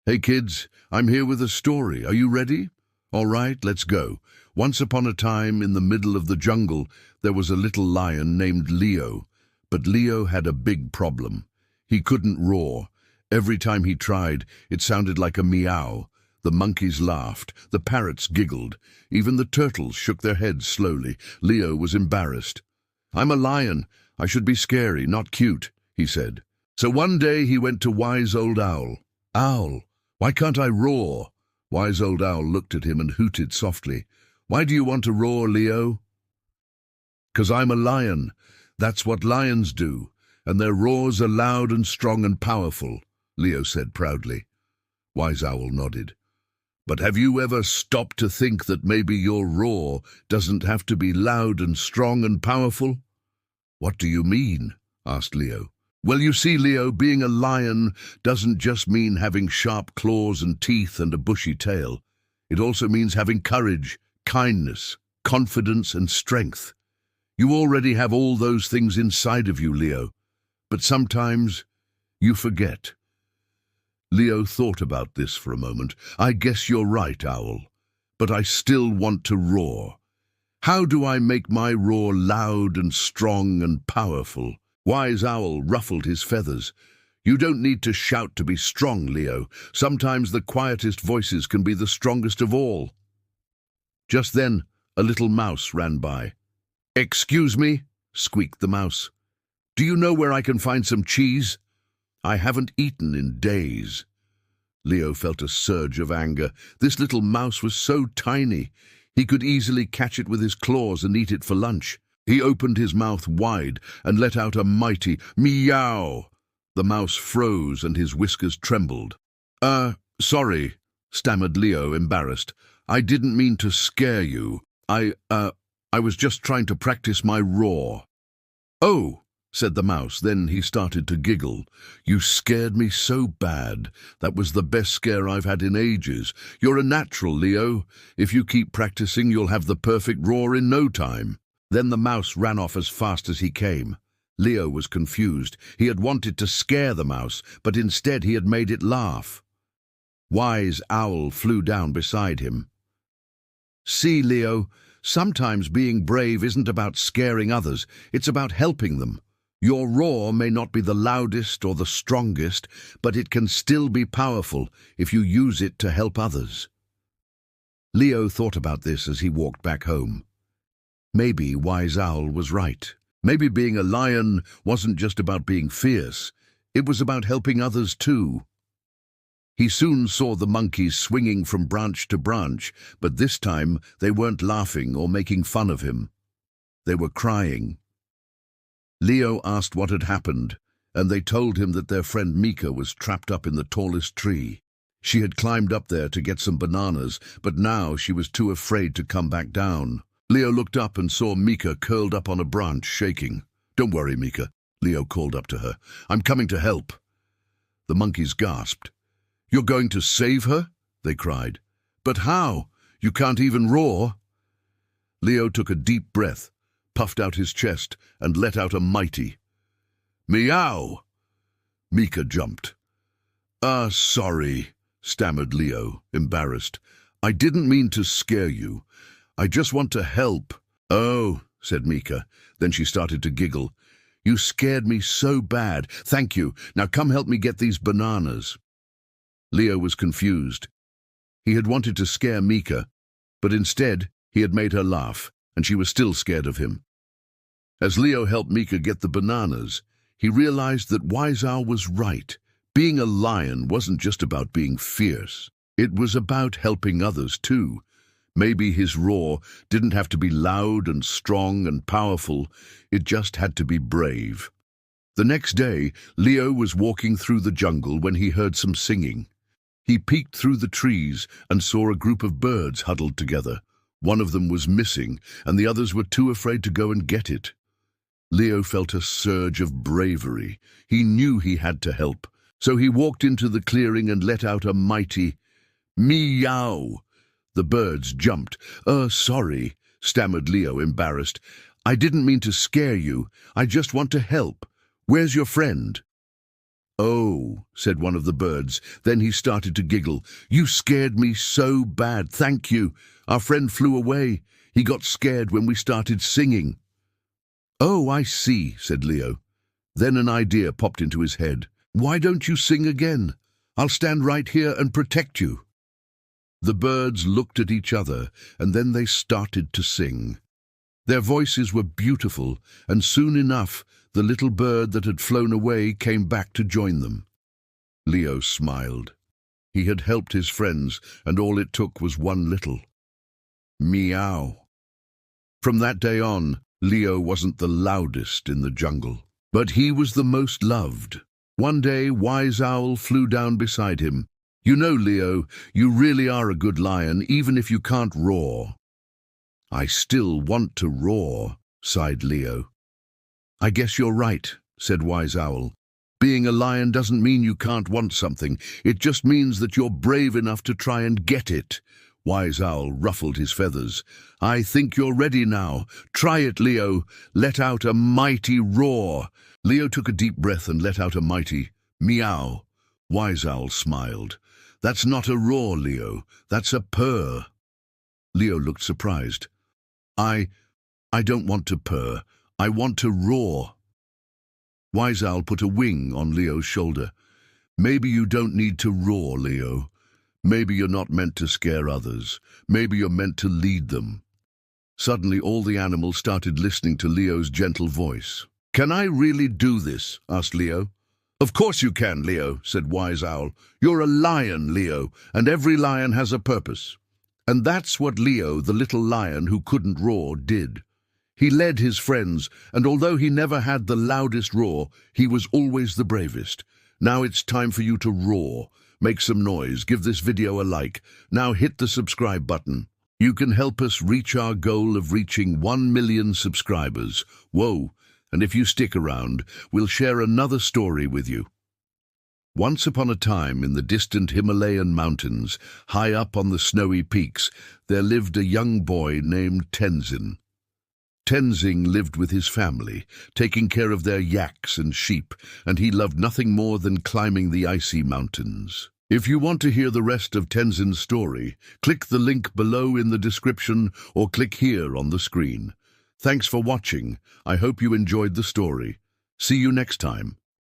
Hey kids, I'm here with a story. Are you ready? All right, let's go. Once upon a time, in the middle of the jungle, there was a little lion named Leo. But Leo had a big problem. He couldn't roar. Every time he tried, it sounded like a meow. The monkeys laughed, the parrots giggled, even the turtles shook their heads slowly. Leo was embarrassed. "I'm a lion. I should be scary, not cute," he said. So one day he went to Wise Old Owl. "Owl, why can't I roar?" Wise Old Owl looked at him and hooted softly. "Why do you want to roar, Leo?" "'Cause I'm a lion. That's what lions do, and their roars are loud and strong and powerful," Leo said proudly. Wise Owl nodded. "But have you ever stopped to think that maybe your roar doesn't have to be loud and strong and powerful?" "What do you mean?" asked Leo. "Well, you see, Leo, being a lion doesn't just mean having sharp claws and teeth and a bushy tail. It also means having courage, kindness, confidence, and strength. You already have all those things inside of you, Leo, but sometimes you forget." Leo thought about this for a moment. "I guess you're right, Owl, but I still want to roar. How do I make my roar loud and strong and powerful?" Wise Owl ruffled his feathers. "You don't need to shout to be strong, Leo. Sometimes the quietest voices can be the strongest of all." Just then, a little mouse ran by. "Excuse me," squeaked the mouse. "Do you know where I can find some cheese? I haven't eaten in days." Leo felt a surge of anger. This little mouse was so tiny. He could easily catch it with his claws and eat it for lunch. He opened his mouth wide and let out a mighty meow. The mouse froze and his whiskers trembled. Sorry," stammered Leo, embarrassed. "I didn't mean to scare you. I was just trying to practice my roar." "Oh," said the mouse. Then he started to giggle. "You scared me so bad. That was the best scare I've had in ages. You're a natural, Leo. If you keep practicing, you'll have the perfect roar in no time." Then the mouse ran off as fast as he came. Leo was confused. He had wanted to scare the mouse, but instead he had made it laugh. Wise Owl flew down beside him. "See, Leo, sometimes being brave isn't about scaring others. It's about helping them. Your roar may not be the loudest or the strongest, but it can still be powerful if you use it to help others." Leo thought about this as he walked back home. Maybe Wise Owl was right. Maybe being a lion wasn't just about being fierce. It was about helping others too. He soon saw the monkeys swinging from branch to branch, but this time they weren't laughing or making fun of him. They were crying. Leo asked what had happened, and they told him that their friend Mika was trapped up in the tallest tree. She had climbed up there to get some bananas, but now she was too afraid to come back down. Leo looked up and saw Mika curled up on a branch, shaking. "Don't worry, Mika," Leo called up to her. "I'm coming to help." The monkeys gasped. "You're going to save her?" they cried. "But how? You can't even roar." Leo took a deep breath, puffed out his chest, and let out a mighty meow. Mika jumped. Sorry," stammered Leo, embarrassed. "I didn't mean to scare you. I just want to help." "Oh," said Mika. Then she started to giggle. "You scared me so bad. Thank you. Now come help me get these bananas." Leo was confused. He had wanted to scare Mika, but instead he had made her laugh, and she was still scared of him. As Leo helped Mika get the bananas, he realized that Wise Owl was right. Being a lion wasn't just about being fierce. It was about helping others too. Maybe his roar didn't have to be loud and strong and powerful. It just had to be brave. The next day, Leo was walking through the jungle when he heard some singing. He peeked through the trees and saw a group of birds huddled together. One of them was missing, and the others were too afraid to go and get it. Leo felt a surge of bravery. He knew he had to help, so he walked into the clearing and let out a mighty meow. The birds jumped. Sorry," stammered Leo, embarrassed. "I didn't mean to scare you. I just want to help. Where's your friend?" "Oh," said one of the birds. Then he started to giggle. "You scared me so bad, thank you. Our friend flew away. He got scared when we started singing." "Oh, I see," said Leo. Then an idea popped into his head. "Why don't you sing again? I'll stand right here and protect you." The birds looked at each other, and then they started to sing. Their voices were beautiful, and soon enough, the little bird that had flown away came back to join them. Leo smiled. He had helped his friends, and all it took was one little meow. From that day on, Leo wasn't the loudest in the jungle, but he was the most loved. One day, Wise Owl flew down beside him. "You know, Leo, you really are a good lion, even if you can't roar." "I still want to roar," sighed Leo. "I guess you're right," said Wise Owl. "Being a lion doesn't mean you can't want something. It just means that you're brave enough to try and get it." Wise Owl ruffled his feathers. "I think you're ready now. Try it, Leo. Let out a mighty roar." Leo took a deep breath and let out a mighty meow. Wise Owl smiled. "That's not a roar, Leo. That's a purr." Leo looked surprised. I don't want to purr. I want to roar." Wise Owl put a wing on Leo's shoulder. "Maybe you don't need to roar, Leo. Maybe you're not meant to scare others. Maybe you're meant to lead them." Suddenly all the animals started listening to Leo's gentle voice. "Can I really do this?" asked Leo. "Of course you can, Leo," said Wise Owl. "You're a lion, Leo, and every lion has a purpose." And that's what Leo, the little lion who couldn't roar, did. He led his friends, and although he never had the loudest roar, he was always the bravest. Now it's time for you to roar. Make some noise, give this video a like. Now hit the subscribe button. You can help us reach our goal of reaching 1 million subscribers. Whoa! And if you stick around, we'll share another story with you. Once upon a time, in the distant Himalayan mountains, high up on the snowy peaks, there lived a young boy named Tenzin. Tenzin lived with his family, taking care of their yaks and sheep, and he loved nothing more than climbing the icy mountains. If you want to hear the rest of Tenzin's story, click the link below in the description or click here on the screen. Thanks for watching. I hope you enjoyed the story. See you next time.